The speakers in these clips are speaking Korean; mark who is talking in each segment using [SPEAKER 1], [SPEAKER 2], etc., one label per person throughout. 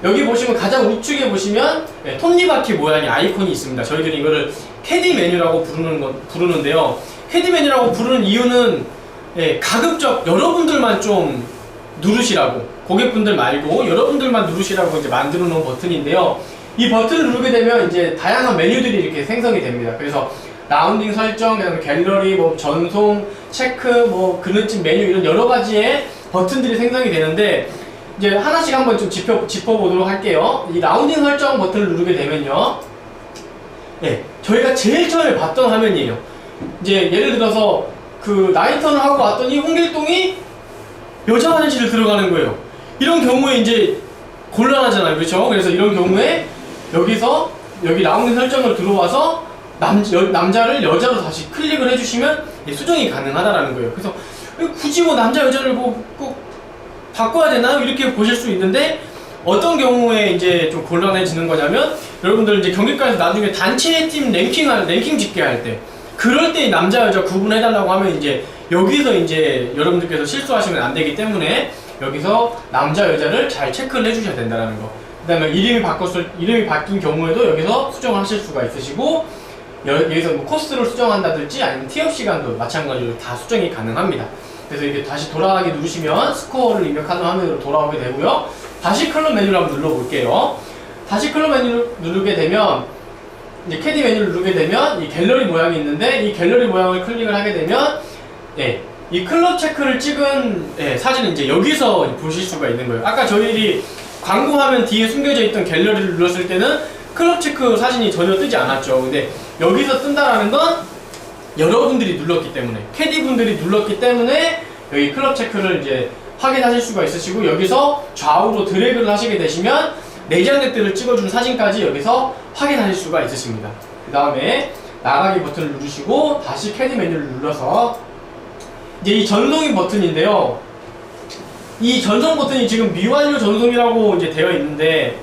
[SPEAKER 1] 여기 보시면 가장 우측에 보시면 톱니바퀴 모양의 아이콘이 있습니다. 저희들이 이거를 캐디 메뉴라고 부르는데요. 캐디 메뉴라고 부르는 이유는 가급적 여러분들만 좀 누르시라고, 고객분들 말고 여러분들만 누르시라고 이제 만들어 놓은 버튼인데요. 이 버튼을 누르게 되면 이제 다양한 메뉴들이 이렇게 생성이 됩니다. 그래서 라운딩 설정, 그다음에 갤러리, 뭐 전송, 체크, 뭐 그늘집 메뉴 이런 여러 가지의 버튼들이 생성이 되는데 이제 하나씩 한번 좀 짚어보도록 할게요. 이 라운딩 설정 버튼을 누르게 되면요. 저희가 제일 처음에 봤던 화면이에요. 이제 예를 들어서 그 나이턴을 하고 왔더니 홍길동이 여자 화장실을 들어가는 거예요. 이런 경우에 이제 곤란하잖아요. 그렇죠? 그래서 이런 경우에 여기 라운딩 설정을 들어와서 남자를 여자로 다시 클릭을 해주시면 수정이 가능하다라는 거예요. 그래서 굳이 뭐 남자 여자를 뭐 꼭 바꿔야 되나요? 이렇게 보실 수 있는데 어떤 경우에 이제 좀 곤란해지는 거냐면 여러분들 이제 경기과에서 나중에 단체 팀 랭킹 집계할 때 그럴 때 남자 여자 구분해달라고 하면 이제 여기서 이제 여러분들께서 실수하시면 안 되기 때문에 여기서 남자 여자를 잘 체크를 해주셔야 된다는 거. 그 다음에 이름이 바뀐 경우에도 여기서 수정을 하실 수가 있으시고 여기서 뭐 코스를 수정한다든지 아니면 티업 시간도 마찬가지로 다 수정이 가능합니다. 그래서 이렇게 다시 돌아가기 누르시면 스코어를 입력하는 화면으로 돌아오게 되고요. 다시 클럽 메뉴를 한번 눌러볼게요. 다시 클럽 메뉴를 누르게 되면 이제 캐디 메뉴를 누르게 되면 이 갤러리 모양이 있는데 이 갤러리 모양을 클릭을 하게 되면 이 클럽 체크를 찍은 사진을 이제 여기서 보실 수가 있는 거예요. 아까 저희들이 광고 화면 뒤에 숨겨져 있던 갤러리를 눌렀을 때는 클럽 체크 사진이 전혀 뜨지 않았죠. 근데 여기서 뜬다라는 건 여러분들이 눌렀기 때문에, 캐디분들이 눌렀기 때문에 여기 클럽 체크를 이제 확인하실 수가 있으시고 여기서 좌우로 드래그를 하시게 되시면 내장객들을 찍어준 사진까지 여기서 확인하실 수가 있으십니다. 그 다음에 나가기 버튼을 누르시고 다시 캐디 메뉴를 눌러서 이제 이 전송이 버튼인데요. 이 전송 버튼이 지금 미완료 전송이라고 이제 되어 있는데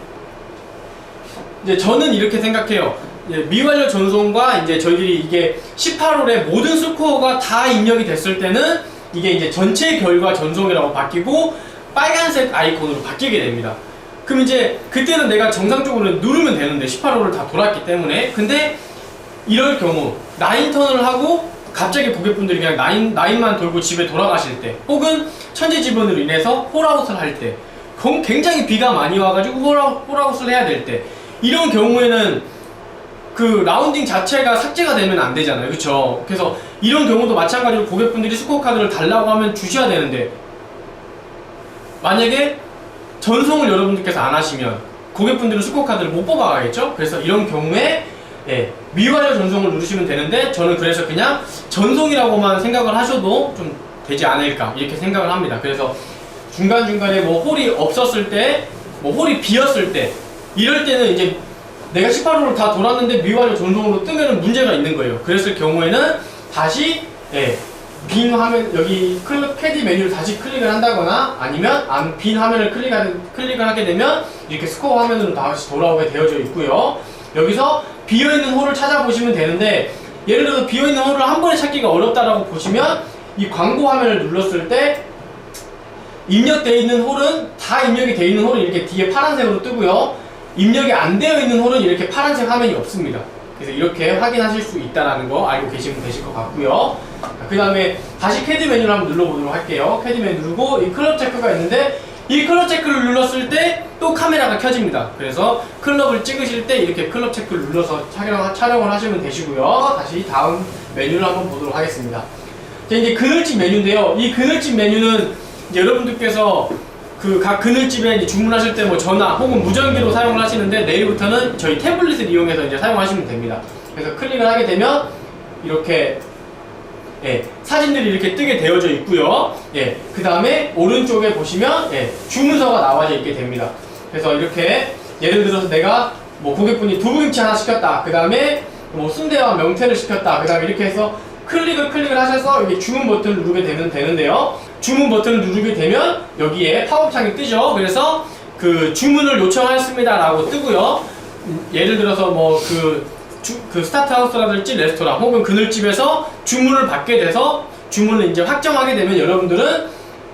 [SPEAKER 1] 이제 저는 이렇게 생각해요. 미완료 전송과 이제 저희들이 이게 18홀에 모든 스코어가 다 입력이 됐을 때는 이게 이제 전체 결과 전송이라고 바뀌고 빨간색 아이콘으로 바뀌게 됩니다. 그럼 이제 그때는 내가 정상적으로 누르면 되는데 18홀을 다 돌았기 때문에 근데 이럴 경우 9턴을 하고 갑자기 고객분들이 그냥 9만 돌고 집에 돌아가실 때 혹은 천재지변으로 인해서 홀아웃을 할 때 굉장히 비가 많이 와가지고 홀아웃을 해야 될 때 이런 경우에는 그 라운딩 자체가 삭제가 되면 안 되잖아요. 그쵸? 그래서 이런 경우도 마찬가지로 고객분들이 스코어 카드를 달라고 하면 주셔야 되는데 만약에 전송을 여러분들께서 안 하시면 고객분들은 스코어 카드를 못 뽑아가겠죠? 그래서 이런 경우에 미완료 전송을 누르시면 되는데 저는 그래서 그냥 전송이라고만 생각을 하셔도 좀 되지 않을까 이렇게 생각을 합니다. 그래서 중간중간에 뭐 홀이 없었을 때, 뭐 홀이 비었을 때 이럴 때는 이제 내가 18홀을 다 돌았는데 미완료 전송으로 뜨면은 문제가 있는 거예요. 그랬을 경우에는 다시 빈 화면 여기 캐디 메뉴를 다시 클릭을 한다거나 아니면 빈 화면을 클릭을 하게 되면 이렇게 스코어 화면으로 다시 돌아오게 되어져 있고요. 여기서 비어있는 홀을 찾아보시면 되는데 예를 들어서 비어있는 홀을 한 번에 찾기가 어렵다라고 보시면 이 광고 화면을 눌렀을 때 입력되어 있는 홀은 다 입력이 되어 있는 홀은 이렇게 뒤에 파란색으로 뜨고요. 입력이 안 되어 있는 홀은 이렇게 파란색 화면이 없습니다. 그래서 이렇게 확인하실 수 있다는 거 알고 계시면 되실 것 같고요. 그 다음에 다시 캐디 메뉴를 한번 눌러보도록 할게요. 캐디 메뉴 누르고 이 클럽 체크가 있는데 이 클럽 체크를 눌렀을 때 또 카메라가 켜집니다. 그래서 클럽을 찍으실 때 이렇게 클럽 체크를 눌러서 촬영을 하시면 되시고요. 다시 다음 메뉴를 한번 보도록 하겠습니다. 이제 그늘집 메뉴인데요. 이 그늘집 메뉴는 이제 여러분들께서 그 각 그늘집에 이제 주문하실 때 뭐 전화 혹은 무전기로 사용을 하시는데 내일부터는 저희 태블릿을 이용해서 이제 사용하시면 됩니다. 그래서 클릭을 하게 되면 이렇게 사진들이 이렇게 뜨게 되어져 있고요. 그 다음에 오른쪽에 보시면 주문서가 나와져 있게 됩니다. 그래서 이렇게 예를 들어서 내가 뭐 고객분이 두부김치 하나 시켰다. 그 다음에 뭐 순대와 명태를 시켰다. 그 다음에 이렇게 해서 클릭을 하셔서 여기 주문 버튼을 누르게 되는데요. 주문 버튼을 누르게 되면 여기에 팝업창이 뜨죠. 그래서 그 주문을 요청하였습니다 라고 뜨고요. 예를 들어서 뭐 그 스타트하우스라든지 레스토랑 혹은 그늘집에서 주문을 받게 돼서 주문을 이제 확정하게 되면 여러분들은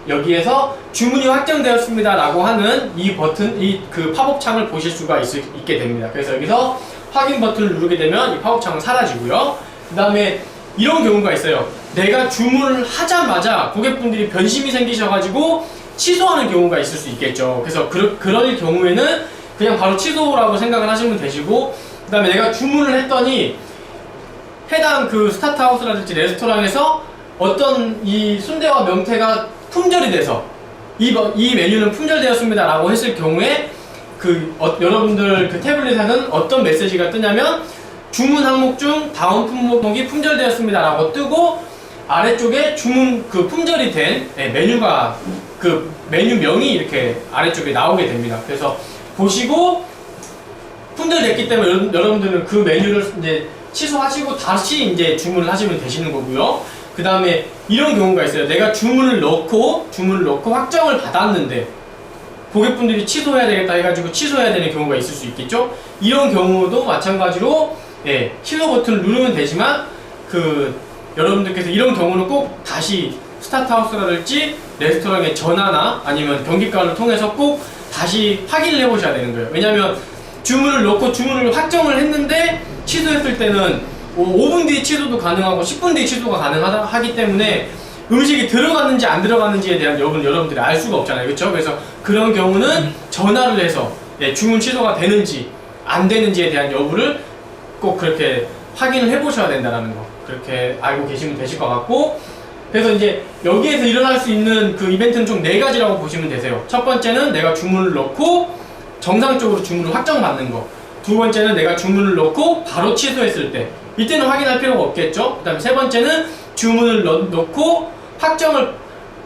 [SPEAKER 1] 여기에서 주문이 확정되었습니다 라고 하는 이 버튼, 그 팝업 창을 보실 수가 있게 됩니다. 그래서 여기서 확인 버튼을 누르게 되면 이 팝업 창은 사라지고요. 그 다음에 이런 경우가 있어요. 내가 주문을 하자마자 고객분들이 변심이 생기셔가지고 취소하는 경우가 있을 수 있겠죠. 그래서 그럴 경우에는 그냥 바로 취소라고 생각을 하시면 되시고, 그 다음에 내가 주문을 했더니 해당 그 스타트하우스라든지 레스토랑에서 어떤 이 순대와 명태가 품절이 돼서 이 메뉴는 품절되었습니다 라고 했을 경우에 여러분들 그 태블릿에는 어떤 메시지가 뜨냐면 주문 항목 중 다음 품목이 품절되었습니다 라고 뜨고, 아래쪽에 주문 그 품절이 된 메뉴가 그 메뉴명이 이렇게 아래쪽에 나오게 됩니다. 그래서 보시고 품절됐기 때문에 여러분들은 그 메뉴를 이제 취소하시고 다시 이제 주문을 하시면 되시는 거고요. 그 다음에 이런 경우가 있어요. 내가 주문을 넣고 확정을 받았는데 고객분들이 취소해야 되겠다 해가지고 취소해야 되는 경우가 있을 수 있겠죠. 이런 경우도 마찬가지로 취소 버튼을 누르면 되지만 여러분들께서 이런 경우는 꼭 다시 스타트하우스라든지 레스토랑의 전화나 아니면 경기과를 통해서 꼭 다시 확인을 해보셔야 되는 거예요. 왜냐면 주문을 넣고 주문을 확정을 했는데 취소했을 때는 5분 뒤에 취소도 가능하고 10분 뒤에 취소가 가능하기 때문에 음식이 들어갔는지 안 들어갔는지에 대한 여부는 여러분들이 알 수가 없잖아요. 그렇죠? 그래서 그런 경우는 전화를 해서 주문 취소가 되는지 안 되는지에 대한 여부를 꼭 그렇게 확인을 해보셔야 된다는 거, 그렇게 알고 계시면 되실 것 같고, 그래서 이제 여기에서 일어날 수 있는 그 이벤트는 총 4가지라고 보시면 되세요. 첫 번째는 내가 주문을 넣고 정상적으로 주문을 확정받는 거. 두 번째는 내가 주문을 넣고 바로 취소했을 때, 이때는 확인할 필요가 없겠죠. 그 다음에 세 번째는 주문을 넣고 확정을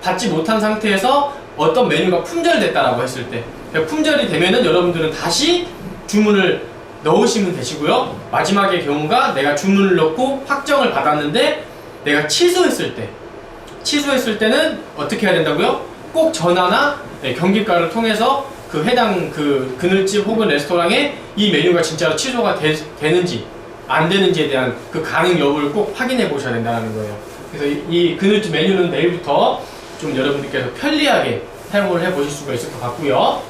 [SPEAKER 1] 받지 못한 상태에서 어떤 메뉴가 품절됐다라고 했을 때, 품절이 되면은 여러분들은 다시 주문을 넣으시면 되시고요. 마지막의 경우가 내가 주문을 넣고 확정을 받았는데 내가 취소했을 때는 어떻게 해야 된다고요? 꼭 전화나 경기과를 통해서 그 해당 그늘집 혹은 레스토랑에 이 메뉴가 진짜로 취소가 되는지 안 되는지에 대한 그 가능 여부를 꼭 확인해 보셔야 된다는 거예요. 그래서 이 그늘집 메뉴는 내일부터 좀 여러분들께서 편리하게 사용을 해 보실 수가 있을 것 같고요.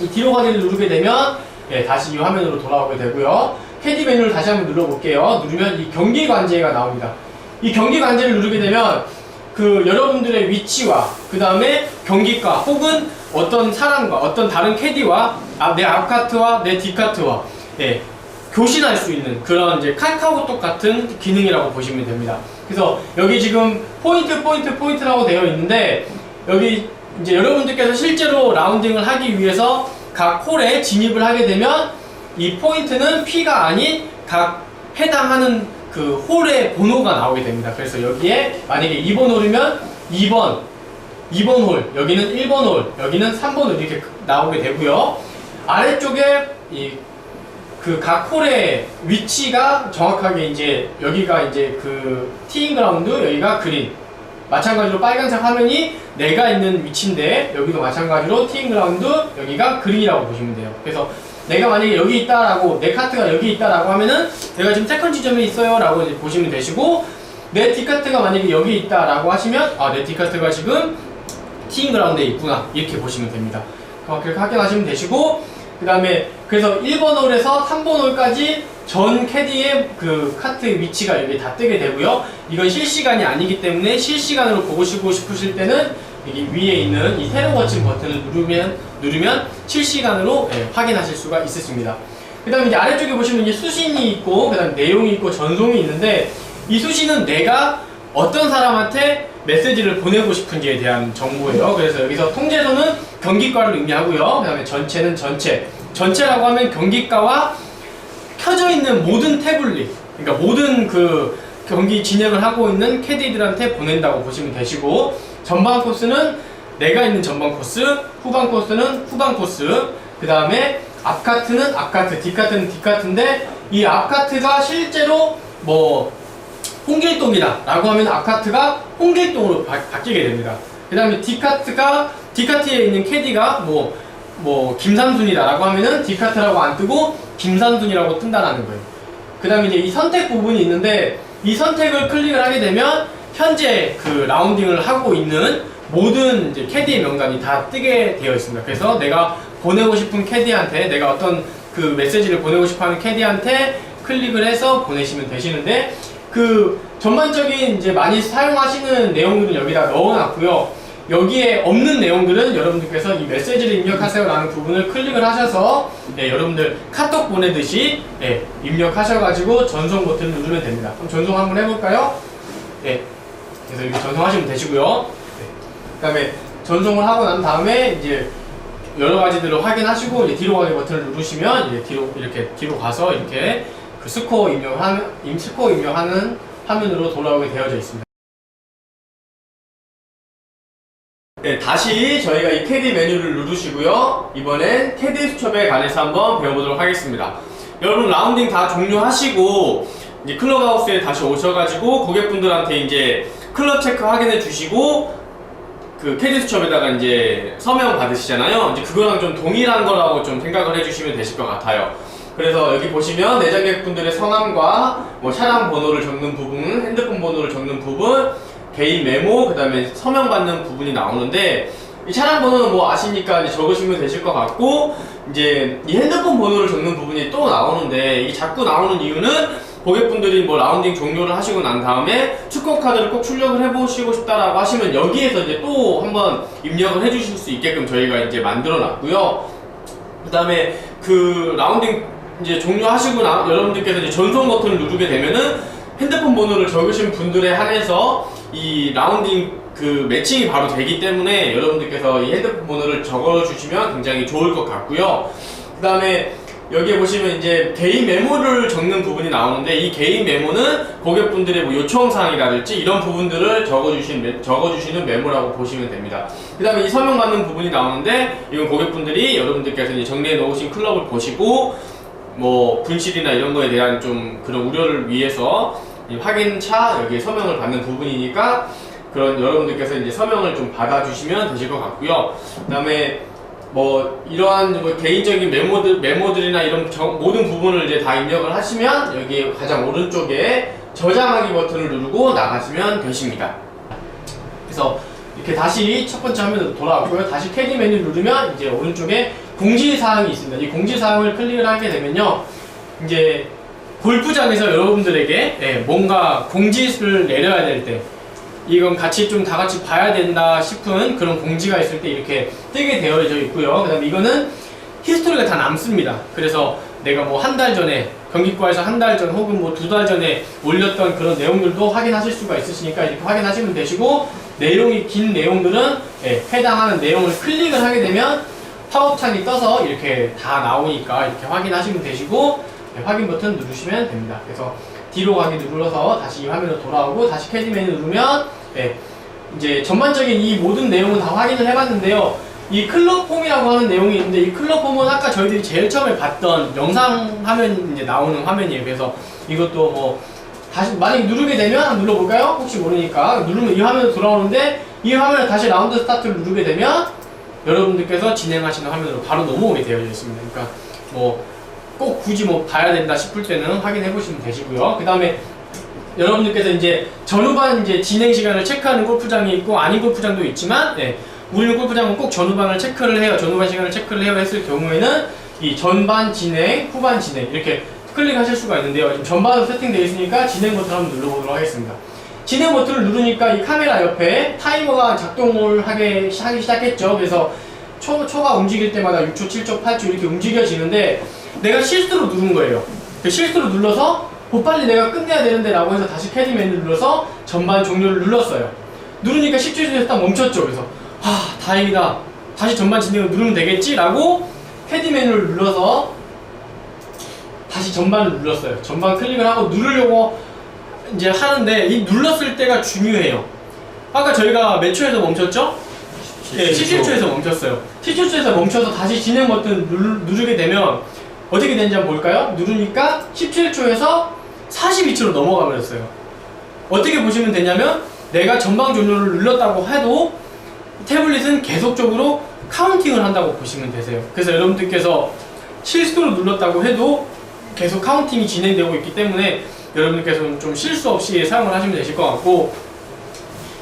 [SPEAKER 1] 이 뒤로 가기를 누르게 되면 다시 이 화면으로 돌아오게 되고요. 캐디 메뉴를 다시 한번 눌러볼게요. 누르면 이 경기 관제가 나옵니다. 이 경기 관제를 누르게 되면 여러분들의 위치와 그 다음에 경기과 혹은 어떤 사람과 어떤 다른 캐디와 내 앞카트와 내 뒷카트와 교신할 수 있는 그런 이제 카카오톡 같은 기능이라고 보시면 됩니다. 그래서 여기 지금 포인트라고 되어 있는데, 여기 이제 여러분들께서 실제로 라운딩을 하기 위해서 각 홀에 진입을 하게 되면 이 포인트는 P가 아닌 각 해당하는 그 홀의 번호가 나오게 됩니다. 그래서 여기에 만약에 2번 홀이면 2번 홀, 여기는 1번 홀, 여기는 3번 홀 이렇게 나오게 되고요. 아래쪽에 각 홀의 위치가 정확하게 이제 여기가 이제 티잉 그라운드, 여기가 그린. 마찬가지로 빨간색 화면이 내가 있는 위치인데 여기도 마찬가지로 티잉 그라운드, 여기가 그린이라고 보시면 돼요. 그래서 내가 만약에 여기 있다라고, 내 카트가 여기 있다라고 하면은 내가 지금 세컨 지점에 있어요 라고 이제 보시면 되시고, 내 뒷카트가 만약에 여기 있다라고 하시면 내 뒷카트가 지금 티잉 그라운드에 있구나 이렇게 보시면 됩니다. 그렇게 확인하시면 되시고, 그 다음에 그래서 1번 홀에서 3번 홀까지 전 캐디의 그 카트 위치가 여기 다 뜨게 되고요. 이건 실시간이 아니기 때문에 실시간으로 보시고 싶으실 때는 여기 위에 있는 이 테러 워칭 버튼을 누르면 실시간으로 확인하실 수가 있으십니다. 그 다음에 이제 아래쪽에 보시면 이제 수신이 있고, 그 다음에 내용이 있고, 전송이 있는데, 이 수신은 내가 어떤 사람한테 메시지를 보내고 싶은지에 대한 정보예요. 그래서 여기서 통제선은 경기과를 의미하고요. 그 다음에 전체는 전체라고 하면 경기과와 켜져 있는 모든 태블릿, 그러니까 모든 그 경기 진행을 하고 있는 캐디들한테 보낸다고 보시면 되시고, 전방 코스는 내가 있는 전방 코스, 후방 코스는 후방 코스, 그 다음에 앞카트는 앞카트, 뒷카트는 뒷카트인데, 이 앞카트가 실제로 홍길동이다 라고 하면 앞카트가 홍길동으로 바뀌게 됩니다. 그 다음에 뒷카트에 있는 캐디가 김삼순이다 라고 하면은 뒷카트라고 안 뜨고 김삼순이라고 뜬다라는 거예요. 그 다음에 이제 이 선택 부분이 있는데, 이 선택을 클릭을 하게 되면 현재 그 라운딩을 하고 있는 모든 이제 캐디의 명단이 다 뜨게 되어 있습니다. 그래서 내가 보내고 싶은 캐디한테, 내가 어떤 그 메시지를 보내고 싶어 하는 캐디한테 클릭을 해서 보내시면 되시는데, 그 전반적인 이제 많이 사용하시는 내용들은 여기다 넣어놨고요. 여기에 없는 내용들은 여러분들께서 이 메시지를 입력하세요 라는 부분을 클릭을 하셔서 여러분들 카톡 보내듯이 입력하셔가지고 전송 버튼을 누르면 됩니다. 그럼 전송 한번 해볼까요? 그래서 이렇게 전송하시면 되시고요. 그 다음에 전송을 하고 난 다음에 이제 여러 가지들을 확인하시고 이제 뒤로 가기 버튼을 누르시면 이제 이렇게 뒤로 가서 이렇게 그 스코어 입력하는 화면으로 돌아오게 되어져 있습니다. 다시 저희가 이 캐디 메뉴를 누르시고요. 이번엔 캐디 수첩에 관해서 한번 배워보도록 하겠습니다. 여러분 라운딩 다 종료하시고 이제 클럽하우스에 다시 오셔가지고 고객분들한테 이제 클럽 체크 확인해 주시고 그 캐디 수첩에다가 이제 서명 받으시잖아요. 이제 그거랑 좀 동일한 거라고 좀 생각을 해주시면 되실 것 같아요. 그래서 여기 보시면 내장객분들의 성함과 뭐 차량 번호를 적는 부분, 핸드폰 번호를 적는 부분, 개인 메모, 그 다음에 서명 받는 부분이 나오는데, 이 차량 번호는 뭐 아시니까 이제 적으시면 되실 것 같고, 이제 이 핸드폰 번호를 적는 부분이 또 나오는데, 이 자꾸 나오는 이유는 고객분들이 뭐 라운딩 종료를 하시고 난 다음에 축구 카드를 꼭 출력을 해보시고 싶다라고 하시면 여기에서 이제 또 한번 입력을 해주실 수 있게끔 저희가 이제 만들어 놨고요. 그 다음에 그 라운딩 이제 종료하시고 여러분들께서 이제 전송 버튼을 누르게 되면은 핸드폰 번호를 적으신 분들에 한해서 이 라운딩 그 매칭이 바로 되기 때문에 여러분들께서 이 핸드폰 번호를 적어주시면 굉장히 좋을 것 같고요. 그 다음에 여기에 보시면 이제 개인 메모를 적는 부분이 나오는데, 이 개인 메모는 고객분들의 뭐 요청사항이라든지 이런 부분들을 적어주시는 메모라고 보시면 됩니다. 그 다음에 이 서명받는 부분이 나오는데, 이건 고객분들이 여러분들께서 이제 정리해 놓으신 클럽을 보시고 뭐 분실이나 이런 거에 대한 좀 그런 우려를 위해서 이 확인차 여기에 서명을 받는 부분이니까 그런 여러분들께서 이제 서명을 좀 받아주시면 되실 것 같고요. 그 다음에 뭐 이러한 뭐 개인적인 메모들이나 이런 모든 부분을 이제 다 입력을 하시면 여기 가장 오른쪽에 저장하기 버튼을 누르고 나가시면 되십니다. 그래서 이렇게 다시 첫 번째 화면으로 돌아왔고요. 다시 캐디 메뉴 누르면 이제 오른쪽에 공지사항이 있습니다. 이 공지사항을 클릭을 하게 되면요, 이제 골프장에서 여러분들에게 뭔가 공지를 내려야 될 때, 이건 같이 좀 다 같이 봐야 된다 싶은 그런 공지가 있을 때 이렇게 뜨게 되어져 있고요. 그 다음에 이거는 히스토리가 다 남습니다. 그래서 내가 뭐 한 달 전에 경기과에서 한 달 전 혹은 뭐 2달 전에 올렸던 그런 내용들도 확인하실 수가 있으시니까 이렇게 확인하시면 되시고, 내용이 긴 내용들은 해당하는 내용을 클릭을 하게 되면 팝업창이 떠서 이렇게 다 나오니까 이렇게 확인하시면 되시고, 확인 버튼 누르시면 됩니다. 그래서 뒤로 가기 눌러서 다시 이 화면으로 돌아오고 다시 캐디 메뉴 누르면 이제 전반적인 이 모든 내용은 다 확인을 해봤는데요. 이 클럽 폼이라고 하는 내용이 있는데, 이 클럽 폼은 아까 저희들이 제일 처음에 봤던 영상 화면 이제 나오는 화면이에요. 그래서 이것도 뭐 다시 만약에 누르게 되면 한번 눌러볼까요? 혹시 모르니까 누르면 이 화면으로 돌아오는데, 이 화면을 다시 라운드 스타트를 누르게 되면 여러분들께서 진행하시는 화면으로 바로 넘어오게 되어 있습니다. 그러니까 뭐 꼭 굳이 뭐 봐야 된다 싶을 때는 확인해 보시면 되시고요. 그 다음에 여러분들께서 이제 전후반 이제 진행 시간을 체크하는 골프장이 있고 아닌 골프장도 있지만, 우리는 골프장은 꼭 전후반을 체크를 해요. 전후반 시간을 체크를 해요 했을 경우에는 이 전반 진행, 후반 진행 이렇게 클릭하실 수가 있는데요. 지금 전반으로 세팅되어 있으니까 진행 버튼 한번 눌러보도록 하겠습니다. 진행 버튼을 누르니까 이 카메라 옆에 타이머가 작동을 하기 시작했죠. 그래서 초가 움직일 때마다 6초, 7초, 8초 이렇게 움직여지는데, 내가 실수로 누른 거예요. 실수로 눌러서 빨리 내가 끝내야 되는데 라고 해서 다시 캐디 메뉴 눌러서 전반 종료를 눌렀어요. 누르니까 10초에서 딱 멈췄죠. 그래서 다행이다, 다시 전반 진행을 누르면 되겠지 라고 캐디 메뉴를 눌러서 다시 전반을 눌렀어요. 전반 클릭을 하고 누르려고 이제 하는데, 이 눌렀을 때가 중요해요. 아까 저희가 몇 초에서 멈췄죠? 17초에서 멈췄어요. 17초에서 멈춰서 다시 진행 버튼 누르게 되면 어떻게 되는지 한번 볼까요? 누르니까 17초에서 42초로 넘어가 버렸어요. 어떻게 보시면 되냐면, 내가 전방 종료를 눌렀다고 해도 태블릿은 계속적으로 카운팅을 한다고 보시면 되세요. 그래서 여러분들께서 실수로 눌렀다고 해도 계속 카운팅이 진행되고 있기 때문에 여러분들께서는 좀 실수 없이 사용을 하시면 되실 것 같고,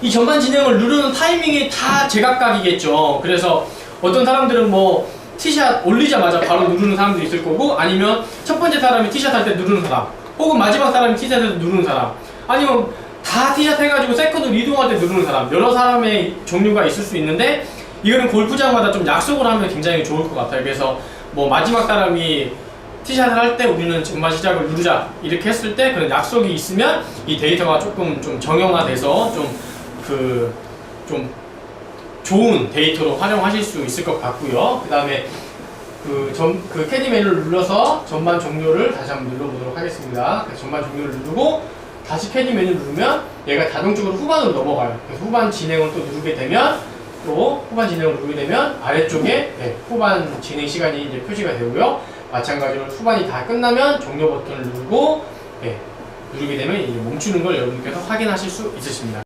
[SPEAKER 1] 이 전반 진행을 누르는 타이밍이 다 제각각이겠죠. 그래서 어떤 사람들은 뭐 티샷 올리자마자 바로 누르는 사람도 있을 거고, 아니면 첫 번째 사람이 티샷 할 때 누르는 사람, 혹은 마지막 사람이 티샷에서 누르는 사람, 아니면 다 티샷 해가지고 세컨드 리드할 때 누르는 사람, 여러 사람의 종류가 있을 수 있는데, 이거는 골프장마다 좀 약속을 하면 굉장히 좋을 것 같아요. 그래서 뭐 마지막 사람이 티샷을 할 때 우리는 전반 시작을 누르자 이렇게 했을 때 그런 약속이 있으면 이 데이터가 조금 좀 정형화돼서 좀 좋은 데이터로 활용하실 수 있을 것 같고요. 그 다음에 그 캐디 메뉴를 눌러서 전반 종료를 다시 한번 눌러보도록 하겠습니다. 그래서 전반 종료를 누르고 다시 캐디 메뉴를 누르면 얘가 자동적으로 후반으로 넘어가요. 그래서 후반 진행을 또 누르게 되면 아래쪽에 후반 진행 시간이 이제 표시가 되고요. 마찬가지로 후반이 다 끝나면 종료 버튼을 누르고 누르게 되면 이제 멈추는 걸 여러분께서 확인하실 수 있으십니다.